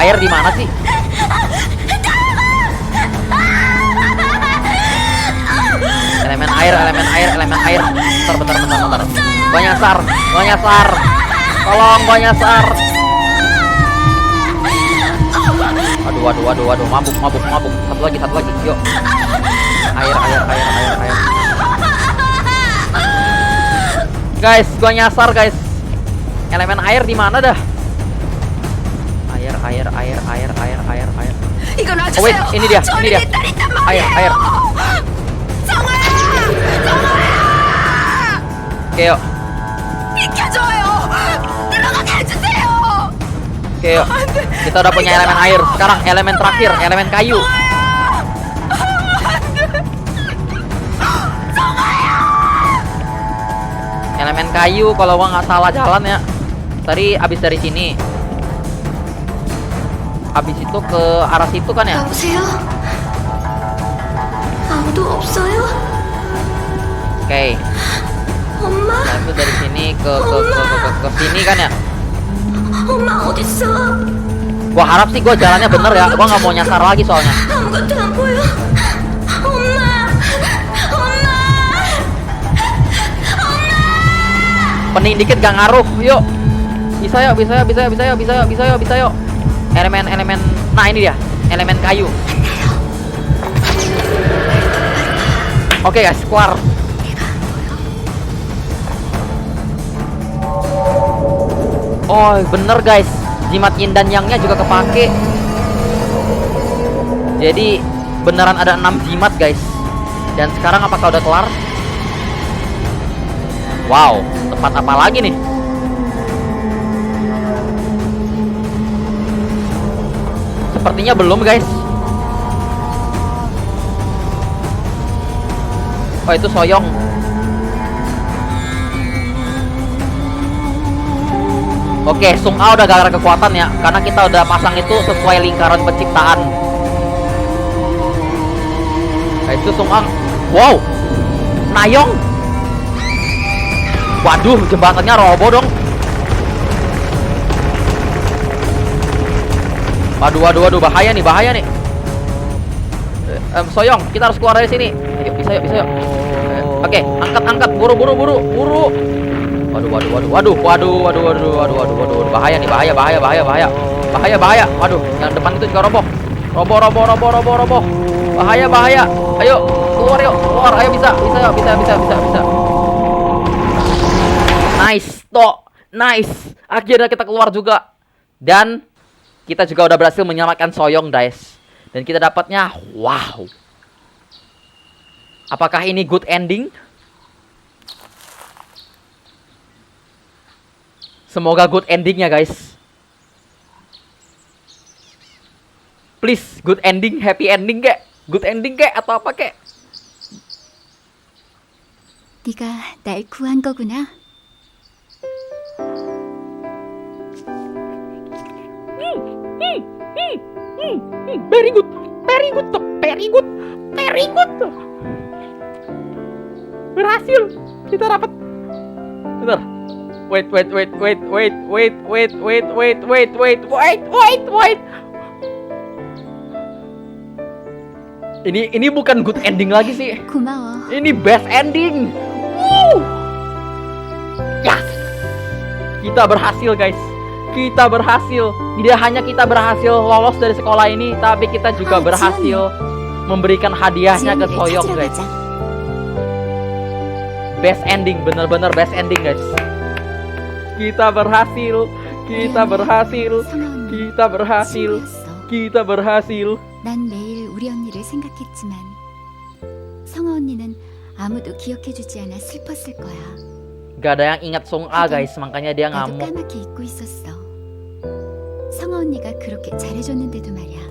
Air di mana sih? air. Bentar. Gua nyasar. Tolong, gua nyasar. Aduh, mabuk. Satu lagi, yuk. Air. Guys, gua nyasar, guys. Elemen air di mana dah? Air. Oh wait, ini dia. Air. Oke, yuk. Oke, yuk. Kita udah punya elemen air. Sekarang elemen terakhir, elemen kayu. Elemen kayu kalau gua nggak salah jalan ya. Tadi abis dari sini. Abis itu ke arah situ kan ya? 여보세요? 아무도 없어요? Oke. 엄마? Nah, itu dari sini ke sini kan ya? 엄마 어딨어? Gua harap sih gua jalannya bener ya. Gua nggak mau nyasar lagi soalnya. 아무것도 안 보여. 엄마! Pening dikit gak ngaruh. Yuk. Bisa yuk. Elemen. Nah, ini dia. Elemen kayu. Oke, guys, keluar. Oh, bener guys. Jimat yin dan yangnya juga kepake. Jadi beneran ada 6 jimat, guys. Dan sekarang apakah udah kelar? Wow, tempat apa lagi nih? Sepertinya belum, guys. Oh, itu Soyong. Oke, Sung A udah gara-gara kekuatan ya, karena kita udah pasang itu sesuai lingkaran penciptaan. Nah, itu Sung A. Wow, Nayong. Waduh, jembatannya roboh dong. Waduh, bahaya nih. Soyong, kita harus keluar dari sini. Ayo, bisa yuk. Oke, angkat, buru. Waduh. Bahaya nih. Waduh, yang depan itu juga roboh. Roboh. Bahaya. Ayo, keluar. Ayo, bisa. Nice. Akhirnya kita keluar juga. Dan kita juga udah berhasil menyelamatkan Soyong, guys. Dan kita dapatnya, wow. Apakah ini good ending? Semoga good endingnya, guys. Please, good ending, happy ending kek. Good ending kek, atau apa kek? 네가 날 구한 거구나. Very good. Berhasil. Kita dapat. Bentar. Wait. Ini bukan good ending lagi sih. 고마워. Ini best ending. Woo! Yes. Kita berhasil, guys. Tidak hanya kita berhasil lolos dari sekolah ini, tapi kita juga berhasil memberikan hadiahnya ke Soyong, guys. Best ending, bener-bener best ending, guys. Kita berhasil. 난 매일 우리 언니를 생각했지만 성아 언니는 아무도 기억해주지 않아 슬펐을 거야. Gak ada yang ingat Sung A, guys, makanya dia 나도 ngamuk. 까맣게 잊고 있었어. 성아 언니가 그렇게 잘해줬는데도 말이야.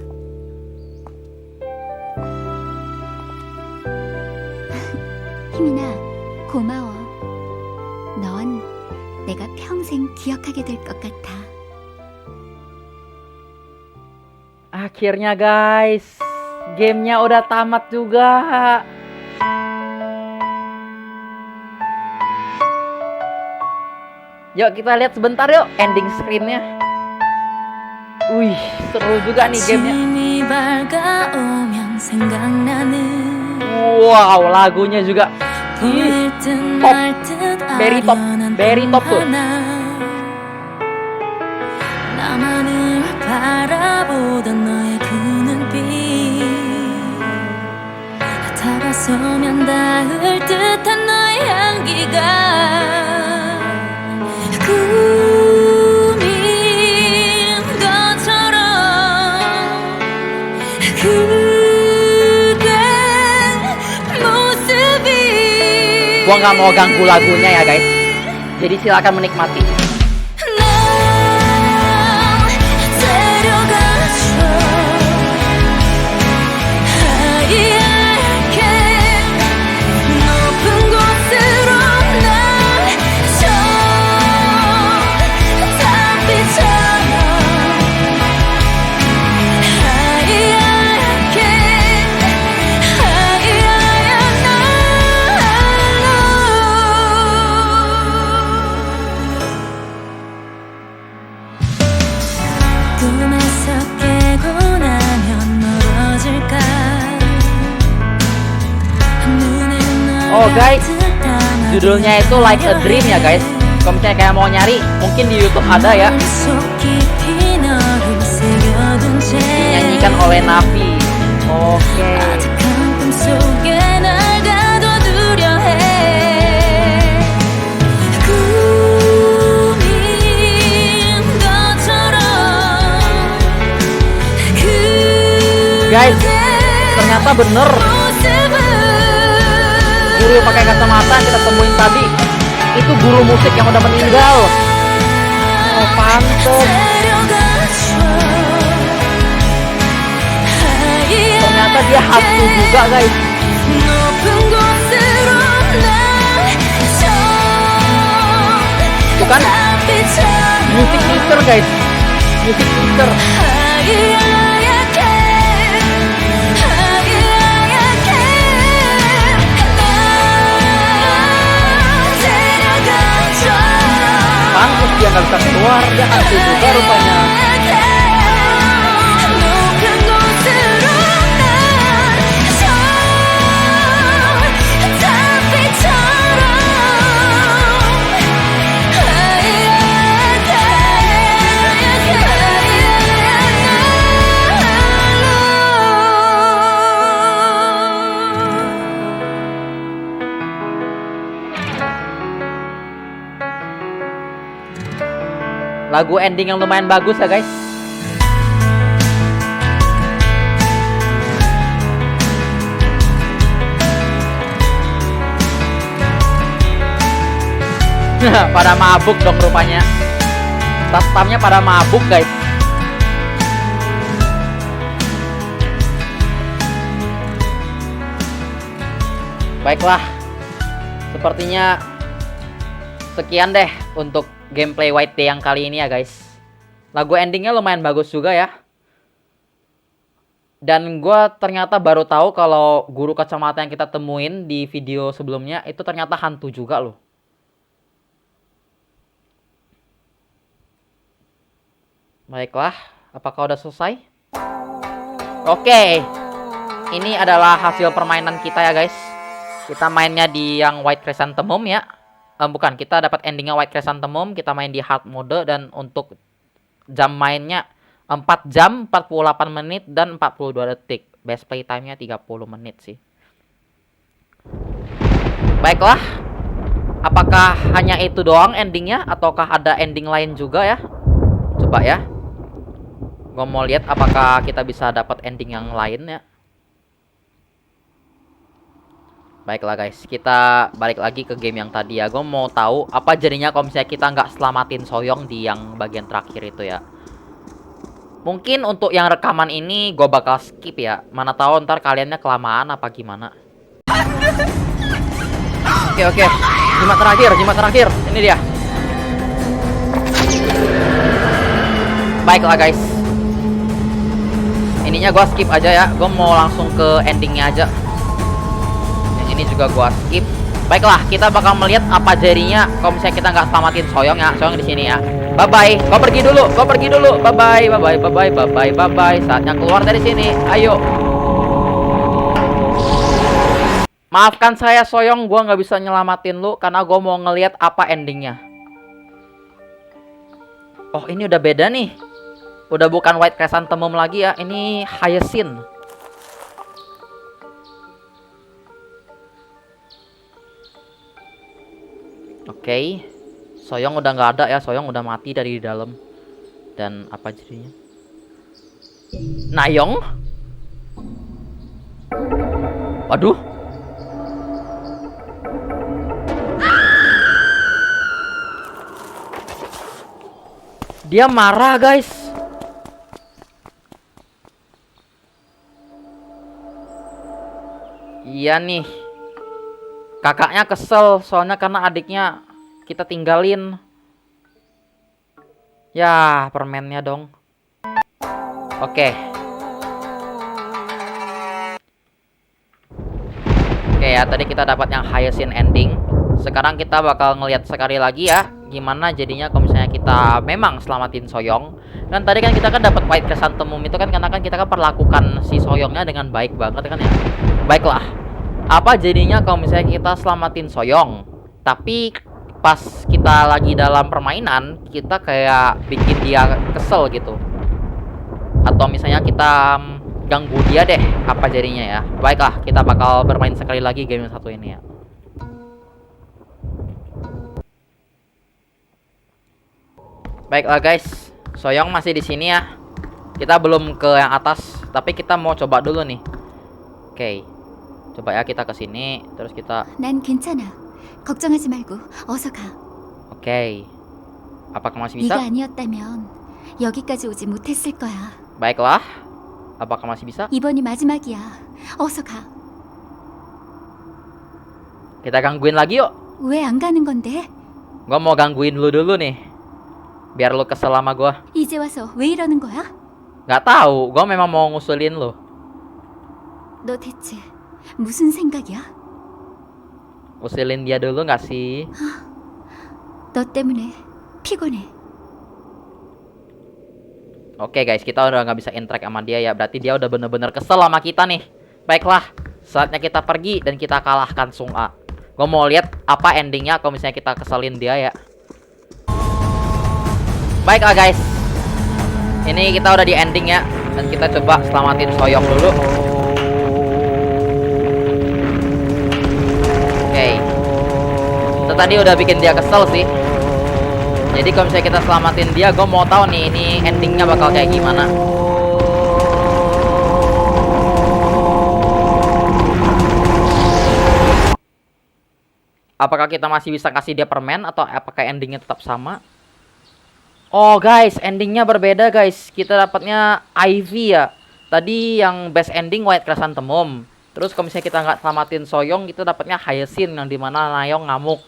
희민아, 고마워. 넌 내가 평생 기억하게 될 것 같아. Akhirnya, guys, gamenya udah tamat juga. Yuk kita lihat sebentar yuk ending screennya. Wih, seru juga nih gamenya. Wow, lagunya juga top, very top tuh. 나만을 바라보던 너의 그 눈빛 다가서면 닿을 듯한 너의 향기가 꿈인 것처럼 그대 모습이 Gua nggak mau ganggu lagunya ya guys, jadi silakan menikmati. Oh guys, judulnya itu Like a Dream ya guys. Kalau misalnya kayak mau nyari, mungkin di YouTube ada ya. Dinyanyikan oleh Navi. Oke. Guys, ternyata bener. Guru pakai kacamata yang kita temuin tadi itu guru musik yang udah meninggal. Oh pantes. Ternyata dia hantu juga guys. Bukan music teacher guys. Music teacher. Pantes dia nggak bisa keluar, dia hantu juga rupanya. Lagu ending yang lumayan bagus ya guys. Pada mabuk dong rupanya. Satpamnya pada mabuk guys. Baiklah, sepertinya sekian deh untuk gameplay White Day yang kali ini ya guys. Lagu endingnya lumayan bagus juga ya. Dan gue ternyata baru tahu kalau guru kacamata yang kita temuin di video sebelumnya itu ternyata hantu juga loh. Baiklah, apakah udah selesai? Oke, ini adalah hasil permainan kita ya guys. Kita mainnya di yang White Chrysanthemum ya. Bukan, kita dapat endingnya White Chrysanthemum. Kita main di hard mode. Dan untuk jam mainnya 4 jam 48 menit dan 42 detik. Best play time-nya 30 menit sih. Baiklah, apakah hanya itu doang endingnya, ataukah ada ending lain juga ya? Coba ya, gue mau lihat apakah kita bisa dapat ending yang lain ya. Baiklah guys, kita balik lagi ke game yang tadi ya. Gue mau tahu apa jadinya kalau misalnya kita nggak selamatin Soyong di yang bagian terakhir itu ya. Mungkin untuk yang rekaman ini gue bakal skip ya. Mana tahu ntar kaliannya kelamaan apa gimana. Oke. Jimat terakhir. Ini dia. Baiklah guys, ininya gue skip aja ya. Gue mau langsung ke endingnya aja. Ini juga gua skip. Baiklah, kita bakal melihat apa jadinya kalau misalnya kita nggak selamatin Soyong ya. Soyong di sini ya. Bye bye. Gua pergi dulu. Bye bye. Saatnya keluar dari sini. Ayo. Maafkan saya Soyong, gua nggak bisa nyelamatin lu karena gua mau ngelihat apa endingnya. Oh, ini udah beda nih. Udah bukan White Chrysanthemum lagi ya, ini Hyacinth. Oke. Soyong udah nggak ada ya, Soyong udah mati dari di dalam. Dan apa jadinya? Nayong? Waduh. Dia marah, guys. Iya nih. Kakaknya kesel soalnya karena adiknya kita tinggalin. Ya, permennya dong. Oke. Oke ya, tadi kita dapat yang Hyacinth ending. Sekarang kita bakal ngelihat sekali lagi ya gimana jadinya kalau misalnya kita memang selamatin Soyong. Dan tadi kan kita kan dapat White Chrysanthemum itu kan karena kan kita kan perlakukan si Soyongnya dengan baik banget kan ya. Baiklah. Apa jadinya kalau misalnya kita selamatin Soyong, tapi pas kita lagi dalam permainan kita kayak bikin dia kesel gitu, atau misalnya kita ganggu dia deh, apa jadinya ya? Baiklah, kita bakal bermain sekali lagi game yang satu ini ya. Baiklah guys, Soyong masih di sini ya. Kita belum ke yang atas, tapi kita mau coba dulu nih. Oke. Coba ya kita ke sini, terus kita. 난 괜찮아. 걱정하지 말고 어서 가. Oke. Apakah masih bisa? 네가 아니었다면 여기까지 오지 못했을 거야. Baiklah. Apakah masih bisa? 이번이 마지막이야. 어서 가. Kita gangguin lagi yuk. 왜 안 가는 건데? Gua mau gangguin lu dulu nih. Biar lu kesel sama gua. 이제 와서 왜 이러는 거야? Gak tahu, gua memang mau ngusulin lu. 너 대체 무슨 생각이야? Usilin dia dulu gak sih? 너 때문에 피곤해. Oke guys, kita udah gak bisa interact sama dia ya. Berarti dia udah bener-bener kesel sama kita nih. Baiklah, saatnya kita pergi dan kita kalahkan Sung A. Gue mau lihat apa endingnya kalau misalnya kita keselin dia ya. Baiklah guys, ini kita udah di ending ya. Dan kita coba selamatin Soyong dulu. Oke. Itu tadi udah bikin dia kesel sih. Jadi kalau misalnya kita selamatin dia, gue mau tahu nih ini endingnya bakal kayak gimana. Apakah kita masih bisa kasih dia permen atau apakah endingnya tetap sama? Oh guys, endingnya berbeda guys. Kita dapatnya Ivy ya. Tadi yang best ending White Chrysanthemum. Terus kalau misalnya kita nggak selamatin Soyong, kita dapatnya Hyacinth yang dimana Nayong ngamuk.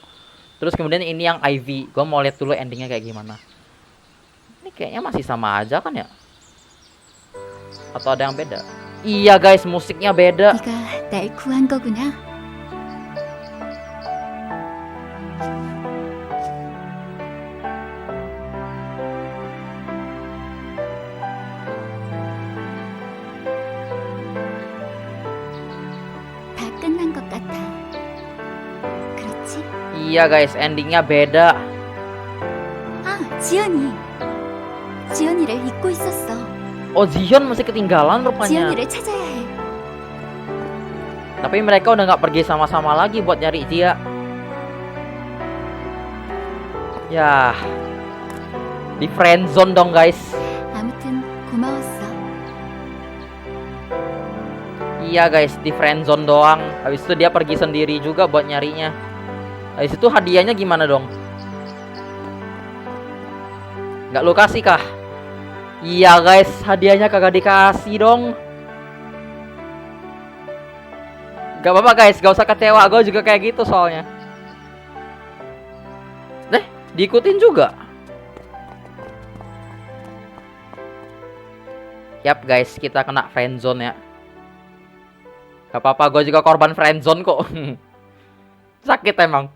Terus kemudian ini yang Ivy. Gue mau lihat dulu endingnya kayak gimana. Ini kayaknya masih sama aja kan ya? Atau ada yang beda? Iya guys, musiknya beda. 네가 날 구한 거구나. 다 끝난 것 같아. 그렇지? Iya guys, endingnya beda. 아, 지연이. 지연이를 잊고 있었어. Oh, Zion masih ketinggalan rupanya. 지연이를 찾아야 해. Tapi mereka udah nggak pergi sama-sama lagi buat nyari dia. Ya, di friendzone dong guys. 아무튼 고마웠어. Iya guys, di friendzone doang. Habis itu dia pergi sendiri juga buat nyarinya. Habis itu hadiahnya gimana dong? Nggak lu kasih kah? Iya guys, hadiahnya kagak dikasih dong. Gak apa-apa guys, gak usah kecewa. Gue juga kayak gitu soalnya. Diikutin juga. Yap guys, kita kena friendzone ya. Gak apa-apa, gue juga korban friendzone kok. Sakit emang.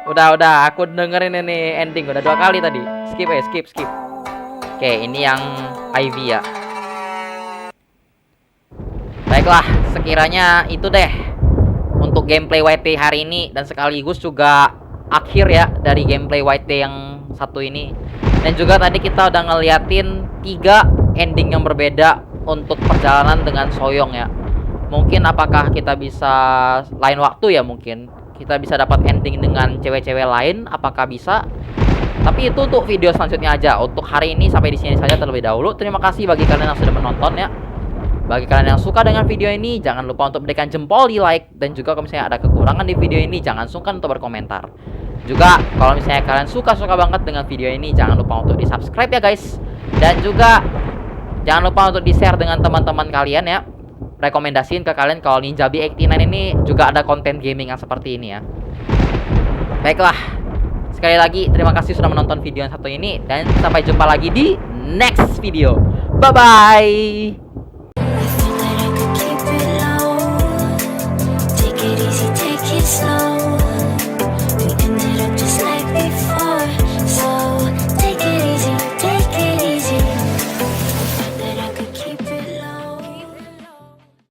Udah, aku dengerin ini ending udah 2 kali tadi. Skip ya, skip. Oke, ini yang Ivy ya. Baiklah, sekiranya itu deh untuk gameplay YT hari ini, dan sekaligus juga akhir ya dari gameplay YT yang satu ini. Dan juga tadi kita udah ngeliatin 3 ending yang berbeda untuk perjalanan dengan Soyong ya. Mungkin apakah kita bisa lain waktu ya, mungkin kita bisa dapat ending dengan cewek-cewek lain, apakah bisa? Tapi itu untuk video selanjutnya aja. Untuk hari ini sampai di sini saja terlebih dahulu. Terima kasih bagi kalian yang sudah menonton ya. Bagi kalian yang suka dengan video ini, jangan lupa untuk berikan jempol di like. Dan juga kalau misalnya ada kekurangan di video ini, jangan sungkan untuk berkomentar. Juga kalau misalnya kalian suka banget dengan video ini, jangan lupa untuk di subscribe ya guys. Dan juga jangan lupa untuk di share dengan teman-teman kalian ya. Rekomendasiin ke kalian kalau Ninjabi89 ini juga ada konten gaming yang seperti ini ya. Baiklah, sekali lagi terima kasih sudah menonton video yang satu ini. Dan sampai jumpa lagi di next video. Bye bye.